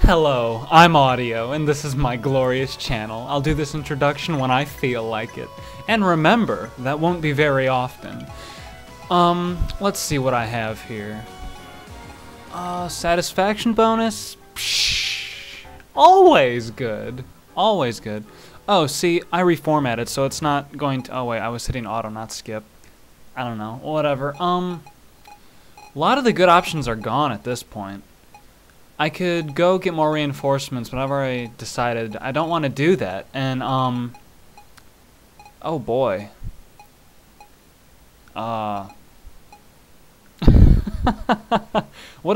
Hello, I'm Audio, and this is my glorious channel. I'll do this introduction when I feel like it. And remember, that won't be very often. Let's see what I have here. Satisfaction bonus? Psh, always good. Always good. Oh, see, I reformatted, so it's not going to... Oh, wait, I was hitting auto, not skip. I don't know. Whatever. A lot of the good options are gone at this point. I could go get more reinforcements, but I've already decided I don't want to do that. And, oh boy. What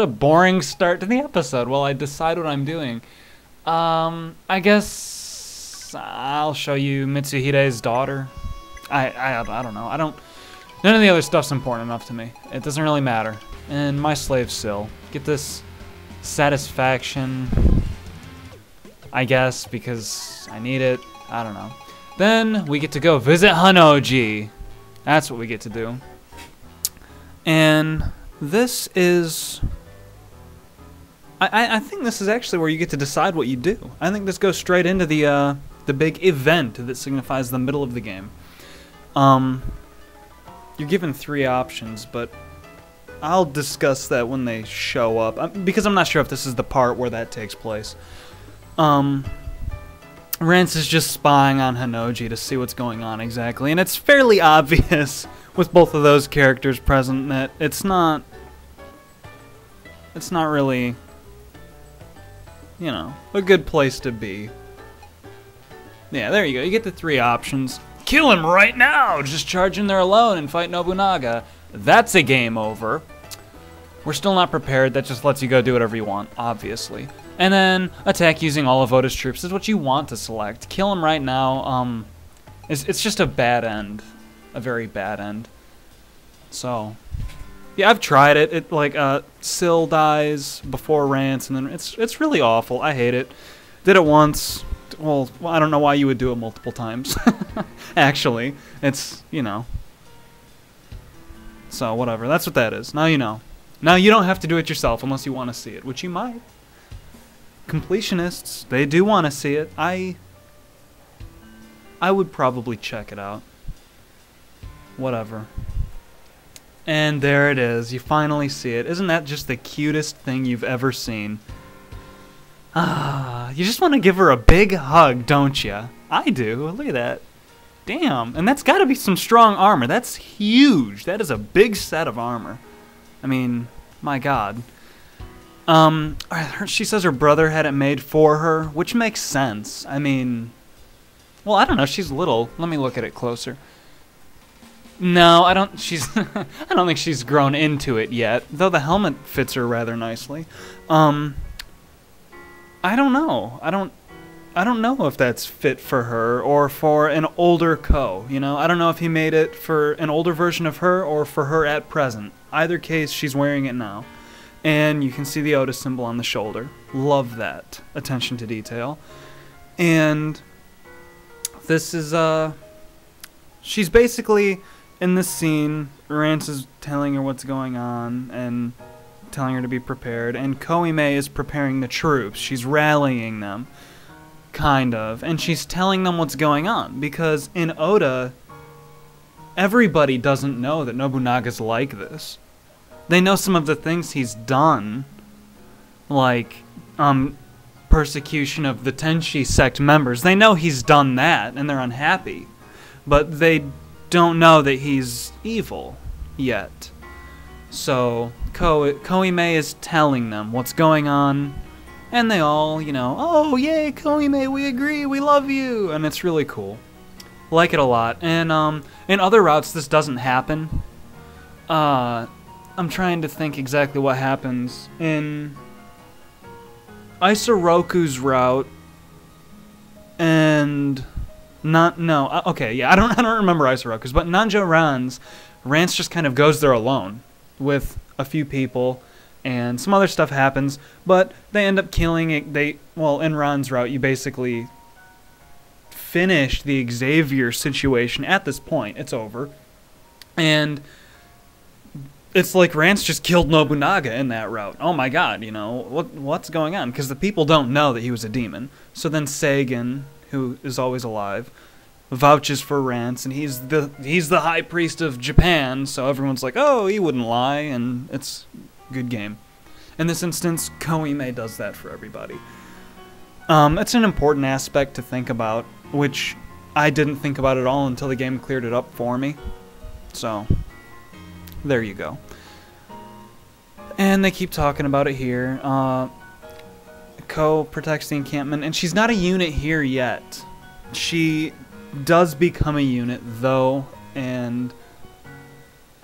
a boring start to the episode. Well, I decide what I'm doing. I guess I'll show you Mitsuhide's daughter. I don't know. None of the other stuff's important enough to me. It doesn't really matter. And my slave Syl. Get this satisfaction, I guess, because I need it. I don't know. Then we get to go visit Honnouji. That's what we get to do. And this is... I think this is actually where you get to decide what you do. I think this goes straight into the big event that signifies the middle of the game. You're given 3 options, but I'll discuss that when they show up, because I'm not sure if this is the part where that takes place. Rance is just spying on Honnouji to see what's going on exactly, and it's fairly obvious with both of those characters present that it's not really, you know, a good place to be. Yeah, there you go. You get the 3 options. Kill him right now! Just charge in there alone and fight Nobunaga. That's a game over. We're still not prepared. That just lets you go do whatever you want, obviously. And then attack using all of Oda's troops is what you want to select. Kill him right now. It's just a bad end, a very bad end. So, yeah, I've tried it. It like Syl dies before Rance, and then it's really awful. I hate it. Did it once. Well, I don't know why you would do it multiple times. Actually, it's, you know. So, whatever. That's what that is. Now you know. Now you don't have to do it yourself unless you want to see it, which you might. Completionists, they do want to see it. I would probably check it out. Whatever. And there it is. You finally see it. Isn't that just the cutest thing you've ever seen? Ah, you just want to give her a big hug, don't you? I do. Look at that. Damn. And that's got to be some strong armor. That's huge. That is a big set of armor. I mean, my God. She says her brother had it made for her, which makes sense. I mean, well, I don't know. She's little. Let me look at it closer. No, I don't. I don't think she's grown into it yet. Though the helmet fits her rather nicely. I don't know. I don't know if that's fit for her or for an older Ko, you know? I don't know if he made it for an older version of her or for her at present. Either case, she's wearing it now. And you can see the Oda symbol on the shoulder. Love that. Attention to detail. And this is, she's basically, in this scene, Rance is telling her what's going on and telling her to be prepared, and Koime is preparing the troops. She's rallying them, kind of, and she's telling them what's going on, because in Oda, everybody doesn't know that Nobunaga's like this. They know some of the things he's done, like, persecution of the Tenshi sect members. They know he's done that, and they're unhappy, but they don't know that he's evil yet. So, Koime is telling them what's going on, and they all, you know, oh, yay, Koime, we agree, we love you, and it's really cool. Like it a lot. And, in other routes, this doesn't happen. I'm trying to think exactly what happens. In Isoroku's route, and... okay, yeah, I don't remember Isoroku's, but Nanjo Ran's, Rance just kind of goes there alone with a few people, and some other stuff happens, but they end up killing it. Well, in Ran's route, you basically finish the Xavier situation at this point. It's over. And it's like Rance just killed Nobunaga in that route. Oh my god, you know, what's going on? Because the people don't know that he was a demon. So then Sagan, who is always alive, vouches for Rance, and he's the high priest of Japan, so everyone's like, oh, he wouldn't lie, and it's good game. In this instance, Koime does that for everybody. It's an important aspect to think about, which I didn't think about at all until the game cleared it up for me. So, there you go. And they keep talking about it here. Ko protects the encampment, and she's not a unit here yet. She does become a unit, though, and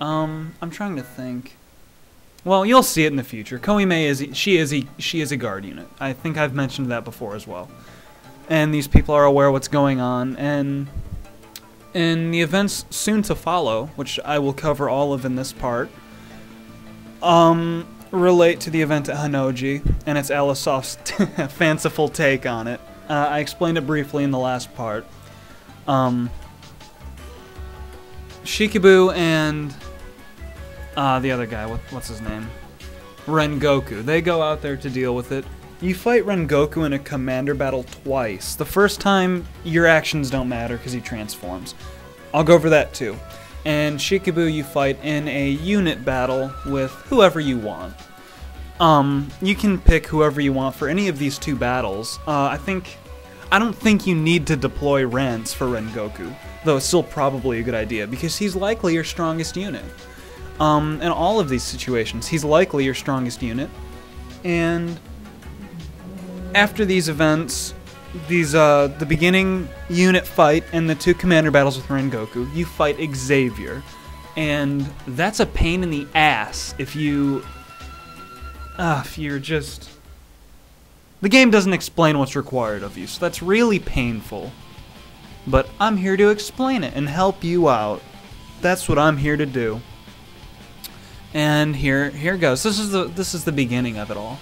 I'm trying to think. Well, you'll see it in the future. Koime is a guard unit. I think I've mentioned that before as well. And these people are aware of what's going on, and in the events soon to follow, which I will cover all of in this part, relate to the event at Honnouji, and it's Alisoft's fanciful take on it. I explained it briefly in the last part. Shikibu and the other guy, what's his name? Rengoku. They go out there to deal with it. You fight Rengoku in a commander battle twice. The first time, your actions don't matter because he transforms. I'll go over that too. And Shikibu you fight in a unit battle with whoever you want. You can pick whoever you want for any of these two battles. I don't think you need to deploy Rance for Rengoku, though it's still probably a good idea, because he's likely your strongest unit. In all of these situations, he's likely your strongest unit, and after these events, the beginning unit fight and the two commander battles with Rengoku, you fight Xavier, and that's a pain in the ass if you're just... The game doesn't explain what's required of you, so that's really painful. But I'm here to explain it and help you out. That's what I'm here to do. And here goes. This is the beginning of it all.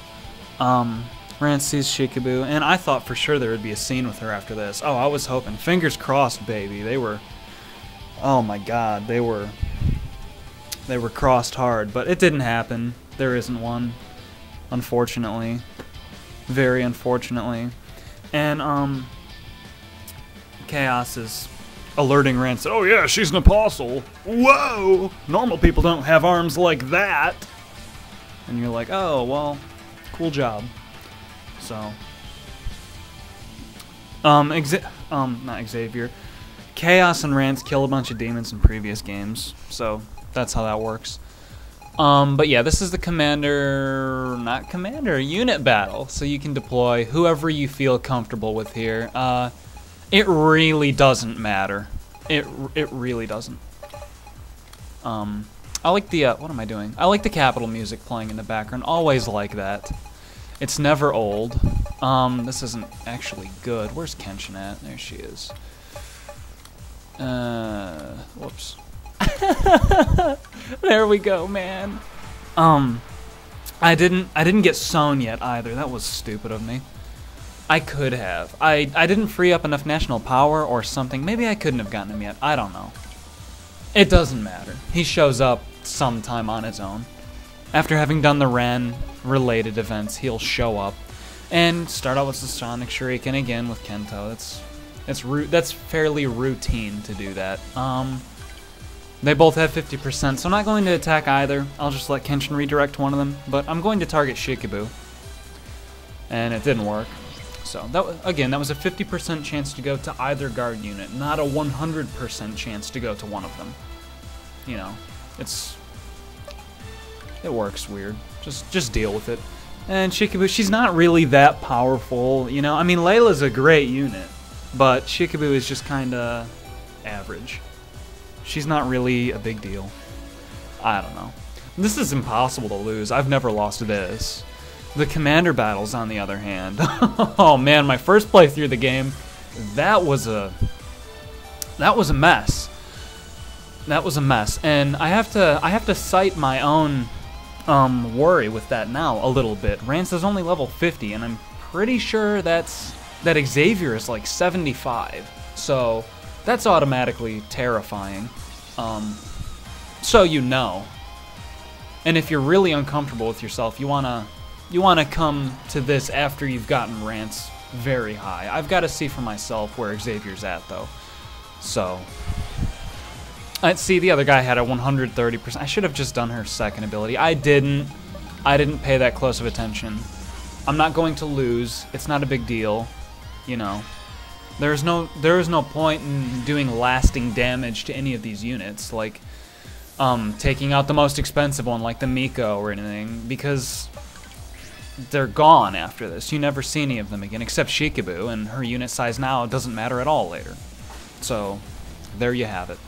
Rance sees Shikibu, and I thought for sure there would be a scene with her after this. Oh, I was hoping. Fingers crossed, baby. They were... Oh my god, they were crossed hard, but it didn't happen. There isn't one, unfortunately. Very unfortunately. And, Chaos is alerting Rance, oh yeah, she's an apostle. Whoa! Normal people don't have arms like that. And you're like, oh, well, cool job. So, not Xavier. Chaos and Rance kill a bunch of demons in previous games, so that's how that works. But yeah, this is the unit battle, so you can deploy whoever you feel comfortable with here. It really doesn't matter. It really doesn't. I like the, what am I doing? I like the capital music playing in the background, always like that. It's never old. This isn't actually good. Where's Kenshin at? There she is. Whoops. There we go, man. I didn't get sewn yet either. That was stupid of me. I could have. I didn't free up enough national power or something. Maybe I couldn't have gotten him yet. I don't know. It doesn't matter. He shows up sometime on his own. After having done the Ren-related events, he'll show up and start out with the Sonic Shuriken again with Kento. That's fairly routine to do that. They both have 50%, so I'm not going to attack either. I'll just let Kenshin redirect one of them, but I'm going to target Shikibu. And it didn't work. So, that was a 50% chance to go to either guard unit, not a 100% chance to go to one of them. You know, it works weird. Just deal with it. And Shikibu, she's not really that powerful, you know? I mean, Layla's a great unit, but Shikibu is just kinda average. She's not really a big deal. I don't know. This is impossible to lose. I've never lost to this. The commander battles, on the other hand. Oh man, my first playthrough of the game, that was a mess. That was a mess, and I have to cite my own worry with that now a little bit. Rance is only level 50, and I'm pretty sure that Xavier is like 75. So that's automatically terrifying. So you know. And if you're really uncomfortable with yourself, you wanna come to this after you've gotten Rance very high. I've got to see for myself where Xavier's at, though. So, let's see, the other guy had a 130%. I should have just done her second ability. I didn't pay that close of attention. I'm not going to lose. It's not a big deal, you know. There is no point in doing lasting damage to any of these units, like taking out the most expensive one, like the Miko or anything, because they're gone after this. You never see any of them again, except Shikabue, and her unit size now doesn't matter at all later. So, there you have it.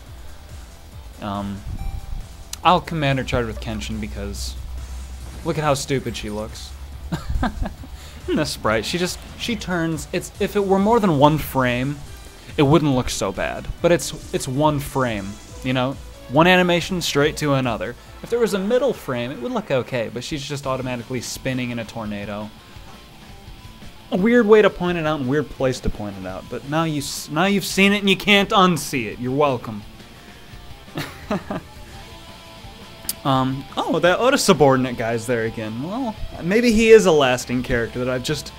I'll commander charge with Kenshin because look at how stupid she looks. This sprite, she turns. If it were more than one frame, it wouldn't look so bad. But it's one frame, you know, one animation straight to another. If there was a middle frame, it would look okay, but she's just automatically spinning in a tornado. A weird way to point it out and weird place to point it out, but now you've seen it and you can't unsee it. You're welcome. Oh, that Oda subordinate guy's there again. Well, maybe he is a lasting character that I've just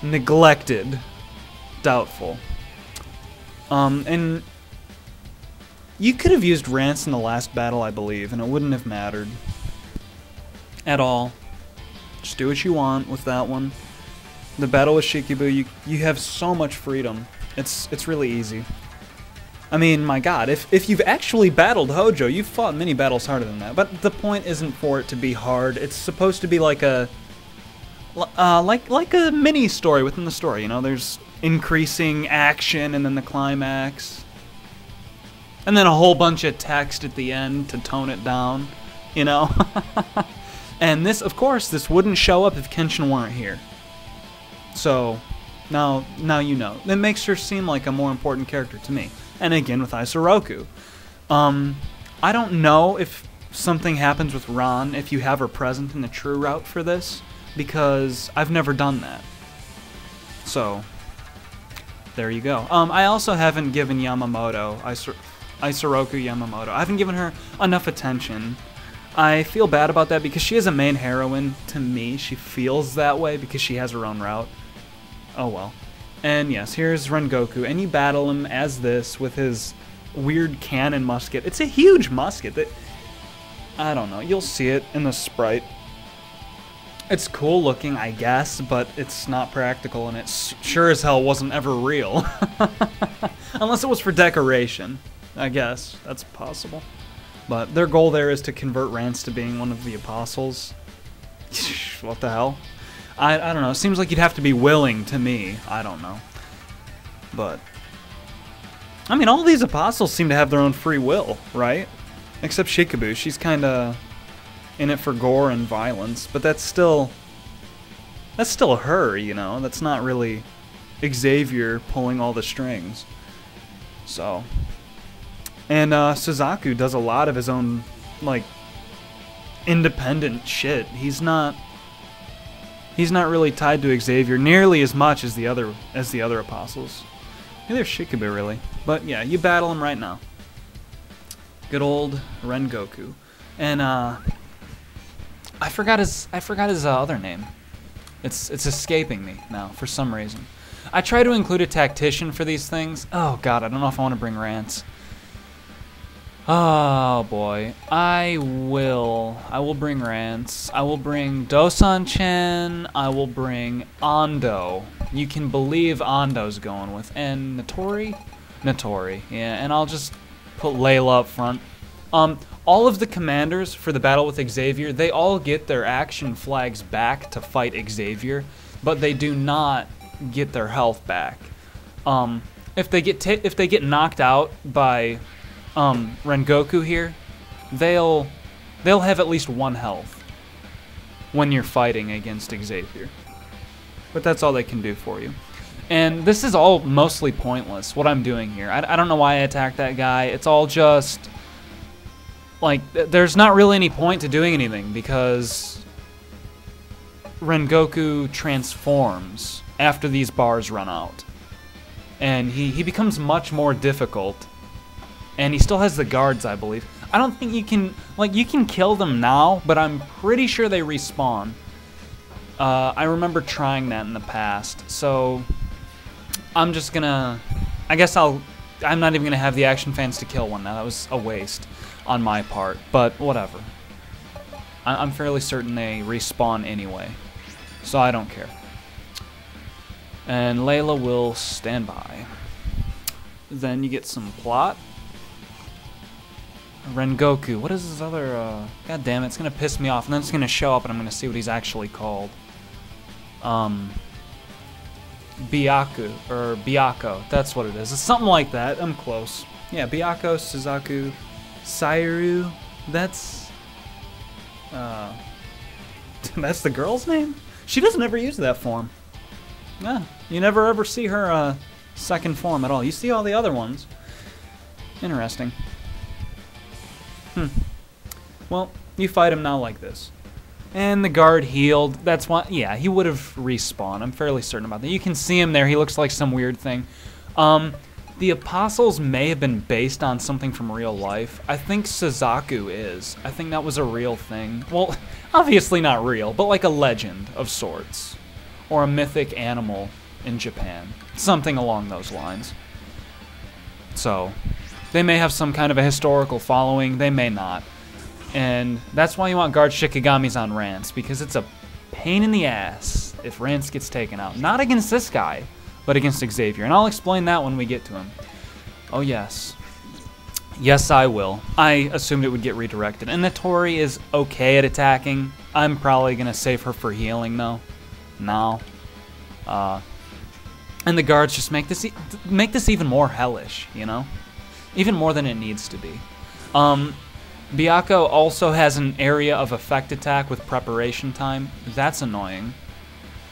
neglected. Doubtful. And you could have used Rance in the last battle, I believe, and it wouldn't have mattered at all. Just do what you want with that one. The battle with Shikabue, you have so much freedom. It's really easy. I mean, my God, if you've actually battled Hojo, you've fought many battles harder than that. But the point isn't for it to be hard. It's supposed to be like a mini story within the story. You know, there's increasing action and then the climax. And then a whole bunch of text at the end to tone it down, you know? And this, of course, this wouldn't show up if Kenshin weren't here. So, now you know. It makes her seem like a more important character to me. And again with Isoroku. I don't know if something happens with Ran if you have her present in the true route for this, because I've never done that. So, there you go. I also haven't given Yamamoto, Isoroku Yamamoto, I haven't given her enough attention. I feel bad about that because she is a main heroine to me. She feels that way because she has her own route. Oh well. And yes, here's Rengoku, and you battle him as this with his weird cannon musket. It's a huge musket that, I don't know, you'll see it in the sprite. It's cool looking, I guess, but it's not practical, and it sure as hell wasn't ever real. Unless it was for decoration. I guess that's possible. But their goal there is to convert Rance to being one of the apostles. What the hell? I don't know. It seems like you'd have to be willing to me. I don't know. But, I mean, all these apostles seem to have their own free will, right? Except Shikabue. She's kind of in it for gore and violence. But that's still her, you know? That's not really Xavier pulling all the strings. So, and Suzaku does a lot of his own, like, independent shit. He's not really tied to Xavier nearly as much as the other apostles. Neither Shikabue really, but yeah, you battle him right now. Good old Rengoku, and I forgot his other name. It's escaping me now for some reason. I try to include a tactician for these things. Oh God, I don't know if I want to bring Rance. Oh boy, I will bring Rance, I will bring Dosan-chan, I will bring Ando. You can believe Ando's going with, and Natori, yeah, and I'll just put Layla up front. All of the commanders for the battle with Xavier, they all get their action flags back to fight Xavier, but they do not get their health back. If they get knocked out by Rengoku here, they'll have at least 1 health when you're fighting against Xavier. But that's all they can do for you. And this is all mostly pointless, what I'm doing here. I don't know why I attacked that guy. It's all just, like, there's not really any point to doing anything because Rengoku transforms after these bars run out. And he becomes much more difficult. And he still has the guards, I believe. I don't think you can, like, you can kill them now, but I'm pretty sure they respawn. I remember trying that in the past, so I'm just gonna, I guess I'm not even gonna have the action fans to kill one now. That was a waste on my part, but whatever. I'm fairly certain they respawn anyway, so I don't care. And Layla will stand by. Then you get some plot. Rengoku. What is his other, God damn it, it's gonna piss me off, and then it's gonna show up and I'm gonna see what he's actually called. Byaku, or Byako, that's what it is. It's something like that, I'm close. Yeah, Byako, Suzaku, Sairu, that's the girl's name? She doesn't ever use that form. Yeah, you never ever see her, second form at all. You see all the other ones. Interesting. Well, you fight him now like this. And the guard healed. That's why, yeah, he would have respawned. I'm fairly certain about that. You can see him there. He looks like some weird thing. The apostles may have been based on something from real life. I think Suzaku is. I think that was a real thing. Well, obviously not real, but like a legend of sorts. Or a mythic animal in Japan. Something along those lines. So, they may have some kind of a historical following. They may not. And that's why you want guard Shikigami's on Rance, because it's a pain in the ass if Rance gets taken out. Not against this guy, but against Xavier. And I'll explain that when we get to him. Oh, yes. Yes, I will. I assumed it would get redirected. And Natori is okay at attacking. I'm probably going to save her for healing, though. Now. And the guards just make this even more hellish, you know? Even more than it needs to be. Byako also has an area of effect attack with preparation time. That's annoying.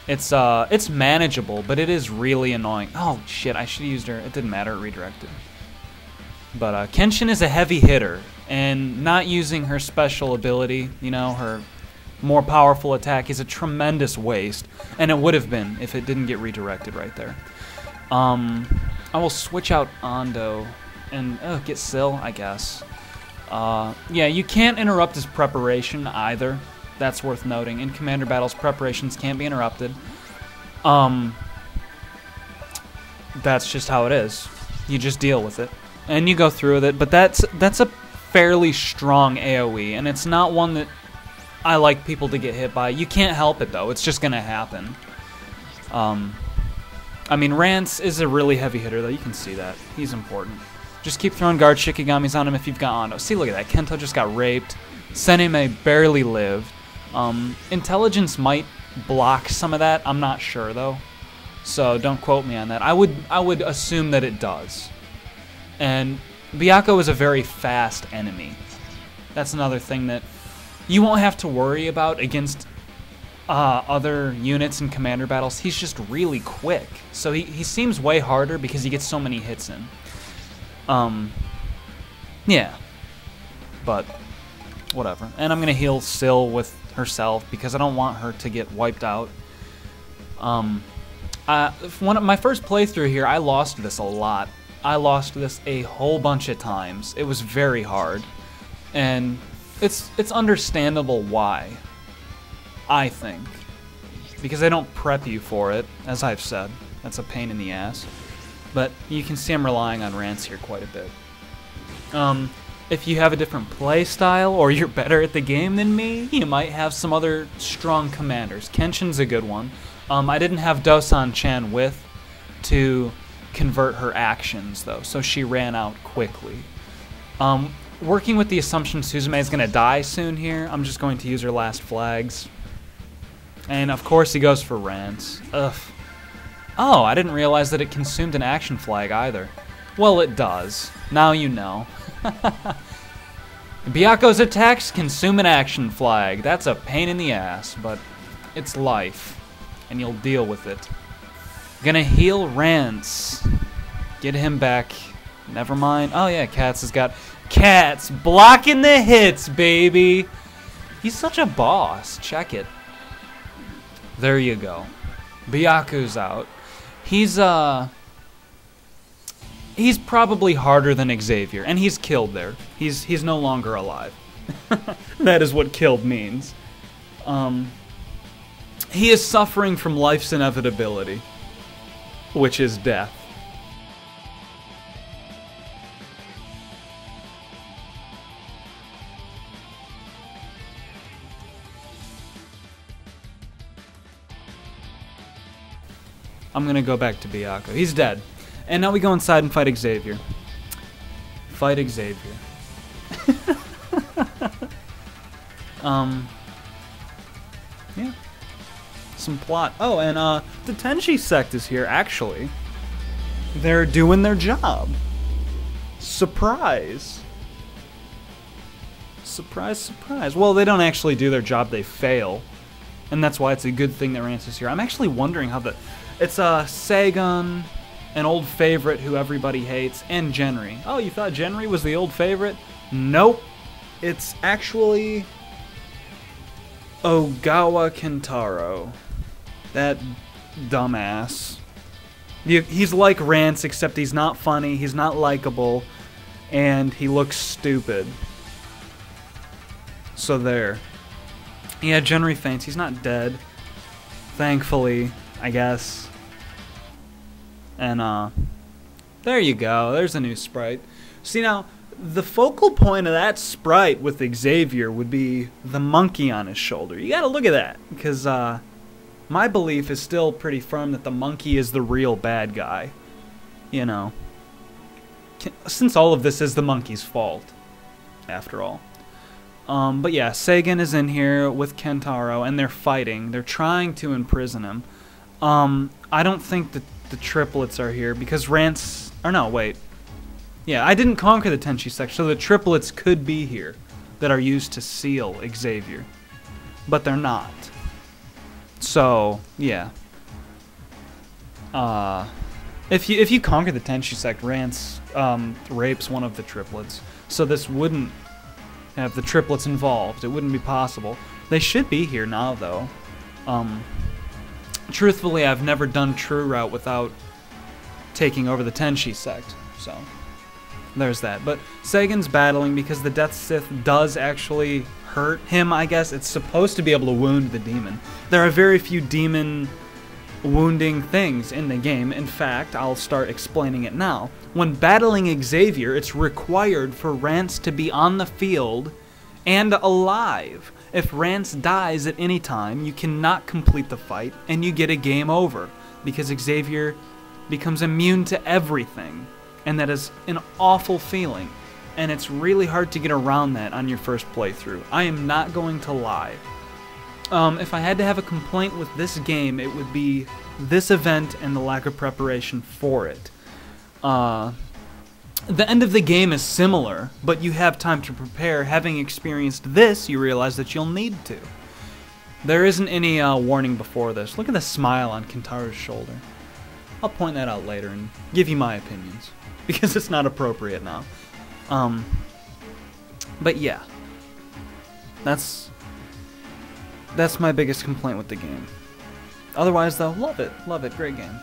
It's manageable, but it is really annoying. Oh shit, I should have used her. It didn't matter, it redirected. But Kenshin is a heavy hitter, and not using her special ability, you know, her more powerful attack, is a tremendous waste, and it would have been if it didn't get redirected right there. I will switch out Ando and get Syl, I guess. Yeah, you can't interrupt his preparation either. That's worth noting. In commander battles, preparations can't be interrupted. That's just how it is. You just deal with it. And you go through with it, but that's a fairly strong AoE, and it's not one that I like people to get hit by. You can't help it, though. It's just gonna happen. I mean, Rance is a really heavy hitter, though. You can see that. He's important. Just keep throwing guard Shikigamis on him if you've got Ando. See, look at that. Kento just got raped. Senime barely lived. Intelligence might block some of that. I'm not sure, though. So don't quote me on that. I would assume that it does. And Byako is a very fast enemy. That's another thing that you won't have to worry about against other units in commander battles. He's just really quick. So he seems way harder because he gets so many hits in. Yeah. But whatever. And I'm going to heal Syl with herself because I don't want her to get wiped out. One of my first playthrough here, I lost this a lot. I lost this a whole bunch of times. It was very hard. And it's understandable why, I think. Because they don't prep you for it, as I've said. That's a pain in the ass. But you can see I'm relying on Rance here quite a bit. If you have a different play style, or you're better at the game than me, you might have some other strong commanders. Kenshin's a good one. I didn't have Dosan-chan with to convert her actions, though, so she ran out quickly. Working with the assumption Suzume is going to die soon here, I'm just going to use her last flags. And, of course, he goes for Rance. Ugh. Oh, I didn't realize that it consumed an action flag either. Well, it does. Now you know. Byako's attacks consume an action flag. That's a pain in the ass, but it's life, and you'll deal with it. Gonna heal Rance. Get him back. Never mind. Oh yeah, Katz has got... Katz blocking the hits, baby! He's such a boss. Check it. There you go. Byaku's out. He's, He's probably harder than Xavier, and he's killed there. He's no longer alive. That is what killed means. He is suffering from life's inevitability, which is death. I'm gonna go back to Byakuya. He's dead. And now we go inside and fight Xavier. Fight Xavier. Yeah. Some plot. Oh, and the Tenchi sect is here, actually. They're doing their job. Surprise. Surprise, surprise. Well, they don't actually do their job, they fail. And that's why it's a good thing that Rance is here. I'm actually wondering how it's Sagan, an old favorite who everybody hates, and Genri. Oh, you thought Genri was the old favorite? Nope. It's actually Ogawa Kentaro. That dumbass. He's like Rance, except he's not funny, he's not likable, and he looks stupid. So there. Yeah, Genri faints. He's not dead. Thankfully, I guess. And, there you go. There's a new sprite. See, now, the focal point of that sprite with Xavier would be the monkey on his shoulder. You gotta look at that, because, my belief is still pretty firm that the monkey is the real bad guy. You know. Since all of this is the monkey's fault, after all. But yeah, Sagan is in here with Kentaro, and they're fighting. They're trying to imprison him. I don't think that the triplets are here, because Rance... Or no, wait. Yeah, I didn't conquer the Tenchi sect, so the triplets could be here that are used to seal Xavier. But they're not. So, yeah. If you conquer the Tenchi sect, Rance rapes one of the triplets. So this wouldn't have the triplets involved. It wouldn't be possible. They should be here now, though. Truthfully, I've never done True Route without taking over the Tenchi sect, so there's that. But Sagan's battling because the Death Sith does actually hurt him, I guess. It's supposed to be able to wound the demon. There are very few demon wounding things in the game. In fact, I'll start explaining it now. When battling Xavier, it's required for Rance to be on the field and alive. If Rance dies at any time, you cannot complete the fight, and you get a game over, because Xavier becomes immune to everything, and that is an awful feeling, and it's really hard to get around that on your first playthrough. I am not going to lie. If I had to have a complaint with this game, it would be this event and the lack of preparation for it. The end of the game is similar, but you have time to prepare. Having experienced this, you realize that you'll need to. There isn't any warning before this. Look at the smile on Kentaro's shoulder. I'll point that out later and give you my opinions, because it's not appropriate now. But yeah, that's my biggest complaint with the game. Otherwise, though, love it, great game.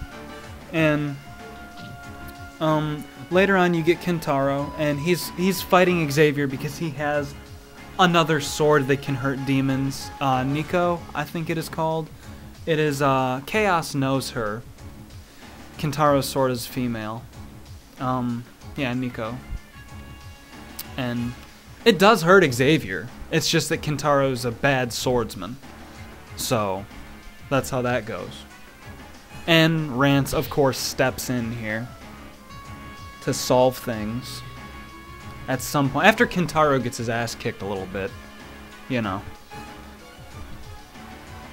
And later on, you get Kentaro, and he's fighting Xavier because he has another sword that can hurt demons. Nico, I think it is called. It is Chaos knows her. Kentaro's sword is female. Yeah, Nico. And it does hurt Xavier. It's just that Kentaro's a bad swordsman. So, that's how that goes. And Rance, of course, steps in here to solve things at some point. After Kentaro gets his ass kicked a little bit, you know.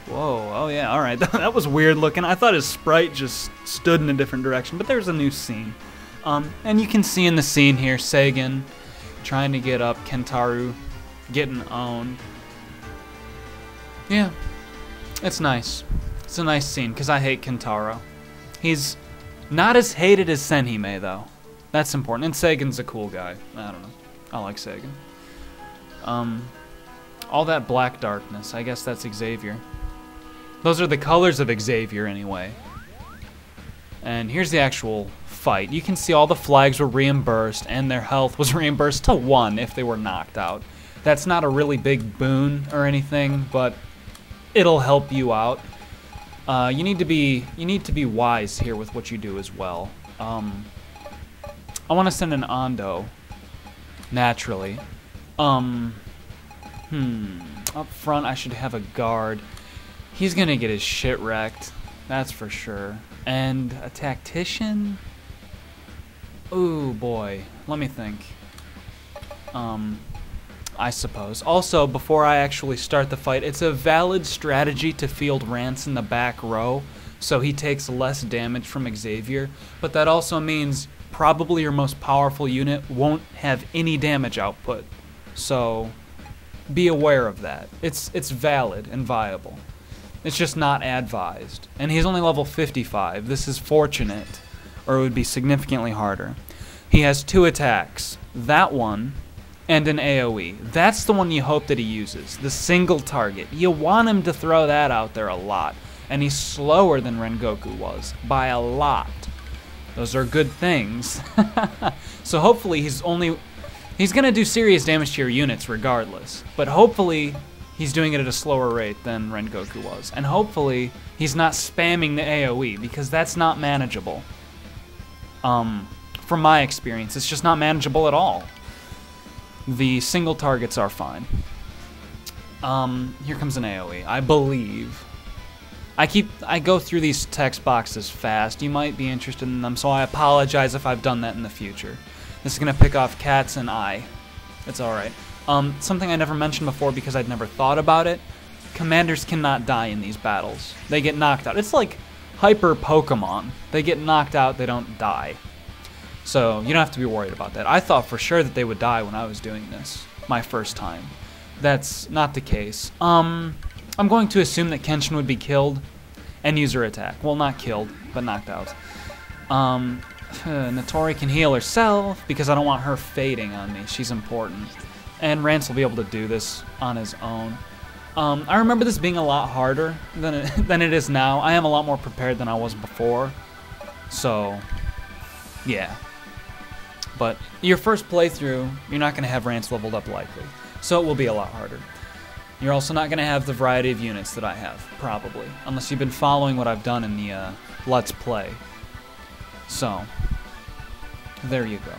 Whoa, oh yeah, alright. That was weird looking. I thought his sprite just stood in a different direction, but there's a new scene. And you can see in the scene here, Sagan trying to get up, Kentaro getting owned. Yeah, it's nice. It's a nice scene, because I hate Kentaro. He's not as hated as Senhime, though. That's important. And Sagan's a cool guy. I don't know. I like Sagan. All that black darkness, I guess that's Xavier. Those are the colors of Xavier, anyway. And here's the actual fight. You can see all the flags were reimbursed, and their health was reimbursed to 1 if they were knocked out. That's not a really big boon or anything, but it'll help you out. You need to be wise here with what you do as well. I want to send an Ando, naturally. Up front I should have a guard. He's gonna get his shit wrecked, that's for sure. And a tactician? Ooh, boy. Let me think. I suppose. Also, before I actually start the fight, it's a valid strategy to field Rance in the back row, so he takes less damage from Xavier, but that also means probably your most powerful unit won't have any damage output. So, be aware of that. It's valid and viable. It's just not advised. And he's only level 55. This is fortunate, or it would be significantly harder. He has 2 attacks. That one, and an AoE. That's the one you hope that he uses. The single target. You want him to throw that out there a lot. And he's slower than Rengoku was. By a lot. Those are good things. So hopefully he's going to do serious damage to your units regardless. But hopefully he's doing it at a slower rate than Rengoku was. And hopefully he's not spamming the AoE, because that's not manageable. From my experience, it's just not manageable at all. The single targets are fine. Here comes an AoE, I believe. I go through these text boxes fast. You might be interested in them, so I apologize if I've done that in the future. This is gonna pick off cats and I. It's alright. Something I never mentioned before because I'd never thought about it. Commanders cannot die in these battles. They get knocked out. It's like hyper Pokemon. They get knocked out, they don't die. So you don't have to be worried about that. I thought for sure that they would die when I was doing this, my first time. That's not the case. I'm going to assume that Kenshin would be killed and use her attack. Well, not killed, but knocked out. Notori can heal herself because I don't want her fading on me. She's important. And Rance will be able to do this on his own. I remember this being a lot harder than it is now. I am a lot more prepared than I was before. So, yeah. But your first playthrough, you're not going to have Rance leveled up likely. So it will be a lot harder. You're also not going to have the variety of units that I have, probably. Unless you've been following what I've done in the Let's Play. So, there you go.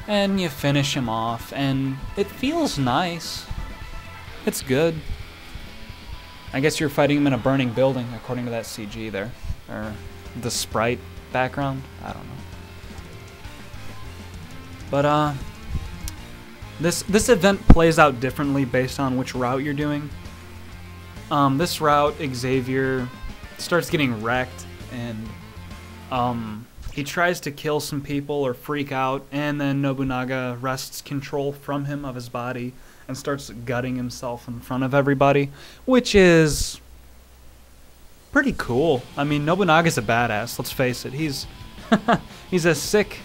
And you finish him off, and it feels nice. It's good. I guess you're fighting him in a burning building, according to that CG there. Or the sprite background. I don't know. But, this event plays out differently based on which route you're doing. This route, Xavier starts getting wrecked, and he tries to kill some people or freak out, and then Nobunaga wrests control from him of his body and starts gutting himself in front of everybody, which is pretty cool. I mean, Nobunaga's a badass, let's face it. He's he's a sick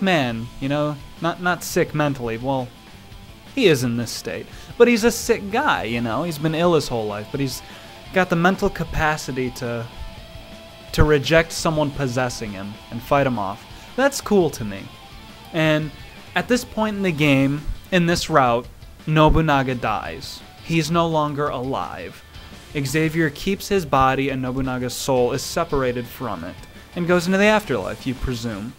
man, you know? Not sick mentally, well, he is in this state. But he's a sick guy, you know? He's been ill his whole life, but he's got the mental capacity to reject someone possessing him and fight him off. That's cool to me. And at this point in the game, in this route, Nobunaga dies. He's no longer alive. Xavier keeps his body and Nobunaga's soul is separated from it and goes into the afterlife, you presume.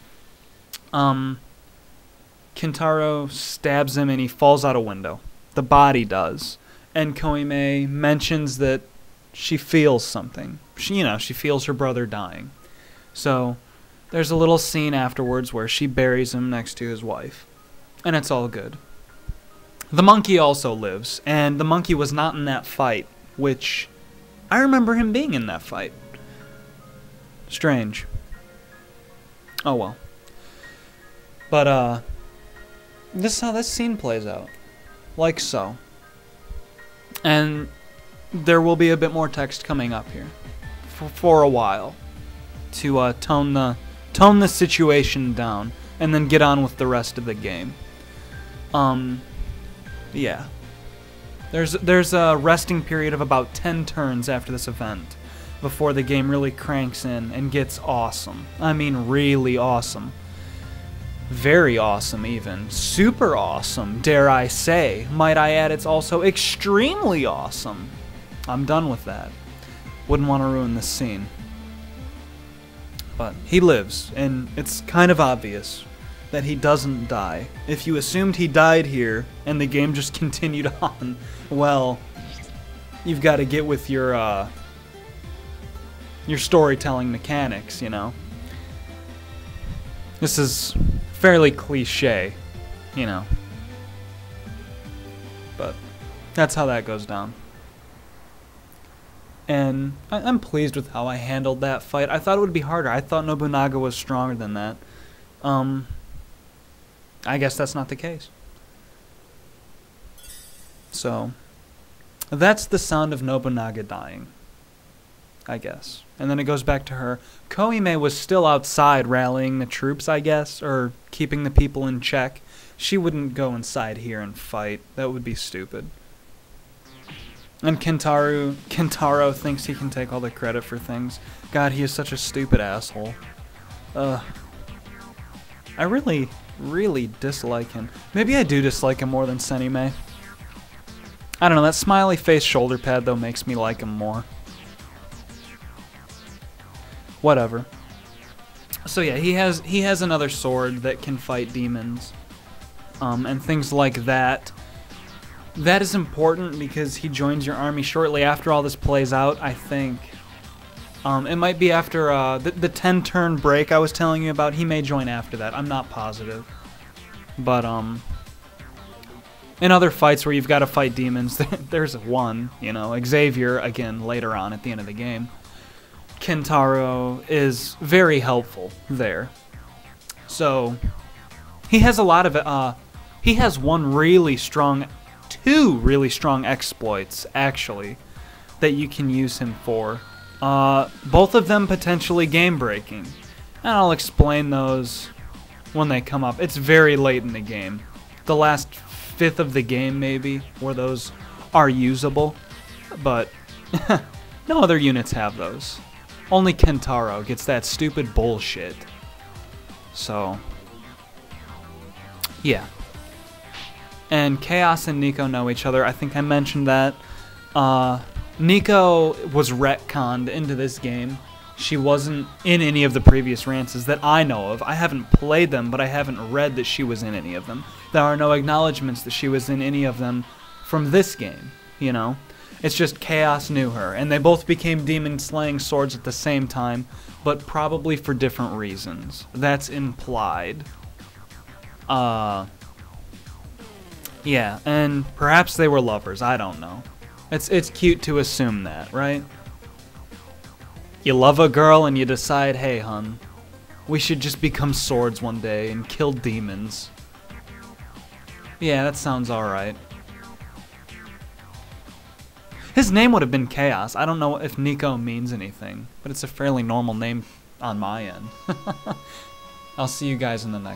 Kintaro stabs him and he falls out a window. The body does. And Koime mentions that she feels something. She feels her brother dying. So there's a little scene afterwards where she buries him next to his wife. And it's all good. The monkey also lives, and the monkey was not in that fight, which I remember him being in that fight. Strange. Oh well. But, this is how this scene plays out. Like so. And there will be a bit more text coming up here. For a while. To, tone the situation down. And then get on with the rest of the game. Yeah. There's a resting period of about 10 turns after this event. before the game really cranks in and gets awesome. I mean, really awesome. Very awesome, even. Super awesome, dare I say. Might I add, it's also extremely awesome. I'm done with that. Wouldn't want to ruin this scene. But he lives, and it's kind of obvious that he doesn't die. If you assumed he died here and the game just continued on, well, you've got to get with your storytelling mechanics, you know. This is fairly cliche, you know. But that's how that goes down. And I'm pleased with how I handled that fight. I thought it would be harder. I thought Nobunaga was stronger than that. I guess that's not the case. So, that's the sound of Nobunaga dying, I guess. And then it goes back to her. Koime was still outside rallying the troops, I guess, or keeping the people in check. She wouldn't go inside here and fight. That would be stupid. And Kentaro thinks he can take all the credit for things. God, he is such a stupid asshole. I really dislike him. Maybe I do dislike him more than Senime. I don't know, that smiley face shoulder pad, though, makes me like him more. Whatever. So yeah, he has another sword that can fight demons. And things like that. That is important because he joins your army shortly after all this plays out, I think. It might be after the 10-turn break I was telling you about. He may join after that. I'm not positive. But in other fights where you've got to fight demons, there's one, you know, Xavier, again, later on at the end of the game. Kentaro is very helpful there. So, he has a lot of he has two really strong exploits, actually, that you can use him for. Both of them potentially game-breaking. And I'll explain those when they come up. It's very late in the game. The last fifth of the game, maybe, where those are usable. But no other units have those. Only Kentaro gets that stupid bullshit. So, yeah. And Chaos and Nico know each other. I think I mentioned that. Nico was retconned into this game. She wasn't in any of the previous Rances that I know of. I haven't played them, but I haven't read that she was in any of them. There are no acknowledgments that she was in any of them from this game, you know? It's just Chaos knew her, and they both became demon-slaying swords at the same time, but probably for different reasons. That's implied. Yeah, and perhaps they were lovers, I don't know. It's cute to assume that, right? You love a girl and you decide, hey, hun, we should just become swords one day and kill demons. Yeah, that sounds alright. His name would have been Chaos. I don't know if Nico means anything, but it's a fairly normal name on my end. I'll see you guys in the next